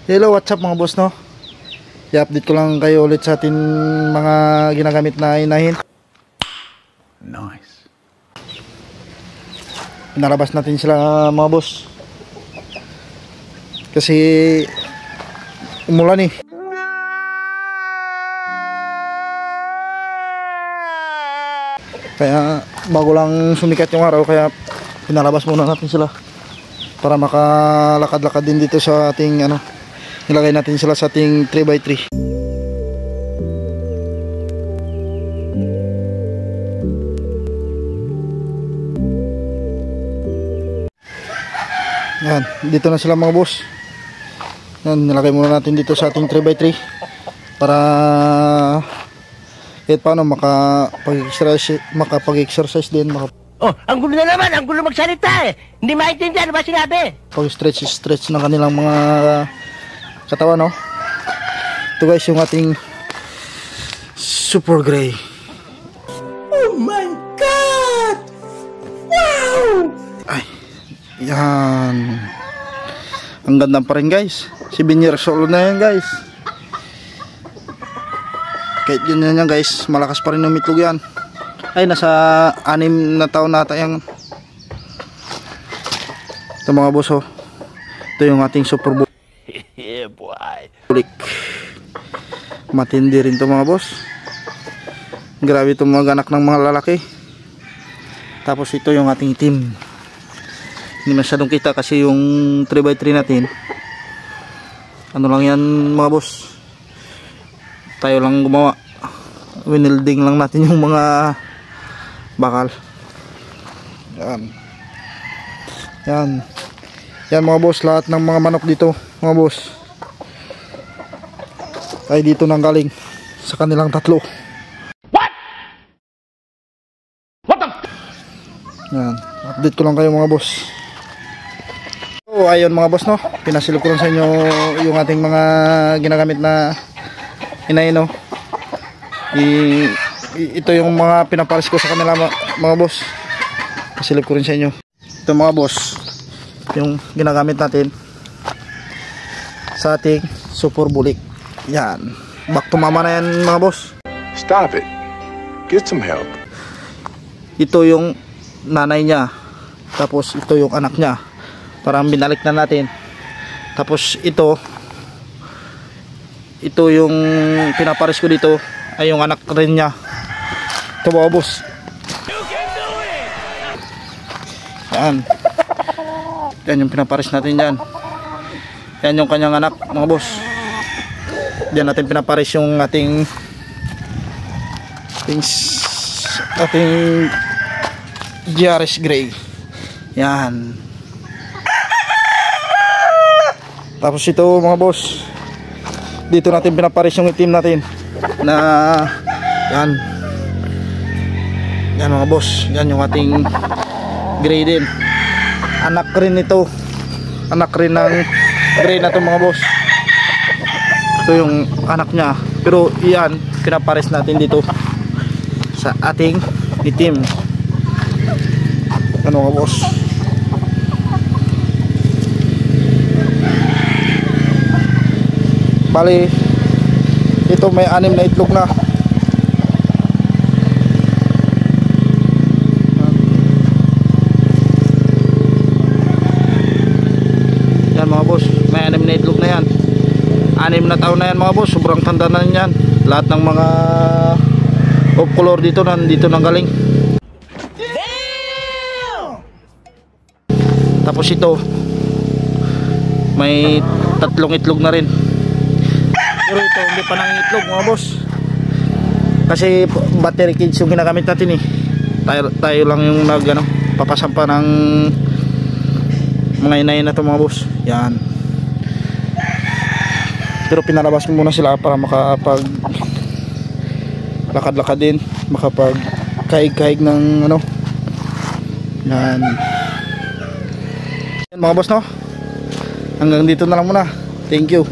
Hello, what's up mga boss, no? I-update ko lang kayo ulit sa ating mga ginagamit na inahin. Nice. Pinalabas natin sila mga boss. Kasi umulan eh. Kaya bago lang sumikat yung araw, kaya pinalabas muna natin sila para makalakad-lakad din dito sa ating nilagay natin sila sa ating 3x3. Yan, dito na sila mga boss. Yan, nilagay muna natin dito sa ating 3x3 para kahit paano makapag-exercise din. Oh, ang gulo na naman, ang gulo magsalita eh. Hindi maintindihan ba sinabi? Pag-stretch ng kanilang mga katawan, no? Ito guys, yung ating Super Gray. Oh my God! Wow! Ay, yan. Ang ganda pa rin guys. 7 years old na yan guys. Kahit yun yan guys, malakas pa rin umitlog yan. Ay, nasa 6 na taon nata yan. Ito mga boss, oh. Ito yung ating Super Yeah, boy. Bulik. Matindi rin to mga boss. Grabe itong mga anak ng mga lalaki. Tapos ito yung ating team. Hindi masyadong kita kasi yung 3x3 natin, ano lang yan mga boss, tayo lang gumawa. Winilding lang natin yung mga bakal. Yan. Yan. Yan mga boss, lahat ng mga manok dito mga boss ay dito nang galing sa kanilang tatlo. What? What the? Yan. Update ko lang kayo mga boss. So ayun mga boss, no, pinasilip ko lang sa inyo yung ating mga ginagamit na inahin, no. Ito yung mga pinapares ko sa kanila mga boss. Pasilip ko rin sa inyo. Ito mga boss, yung ginagamit natin sa ating Super Bulik. Yan. Back to mama na yan mga boss. Stop it. Get some help. Ito yung nanay niya. Tapos ito yung anak niya. Parang binalik na natin. Tapos ito yung pinapares ko dito ay yung anak rin niya. Ito mga boss. Yan. Yan yung pinapares natin dyan. Yan yung kanyang anak mga boss. Diyan natin pinapares yung ating GRS Gray. Yan. Tapos ito mga boss, dito natin pinapares yung itim natin na yan. Yan mga boss, yan yung ating gray din. Anak rin ito. Anak rin ng gray na ito mga boss. Ito yung anak niya. Pero yan, pinapares natin dito sa ating itim. Ano mga boss? Bali, ito may 6 na itlog na. Yan mga boss, may 6 na itlog na yan. 6 na taon na yan mga boss, sobrang tanda na yan. Lahat ng mga of color dito nandito nang galing. Tapos ito may 3 itlog na rin. Pero ito hindi pa nang itlog mga boss, kasi battery cage yung ginagamit natin eh. Tayo lang yung papasampa ng mga inahin na to mga boss. Yan. Pero pinalabas ko muna sila para makapag lakad-lakad din, makapag kahig-kahig ng yan. Yan mga boss, no, hanggang dito na lang muna. Thank you.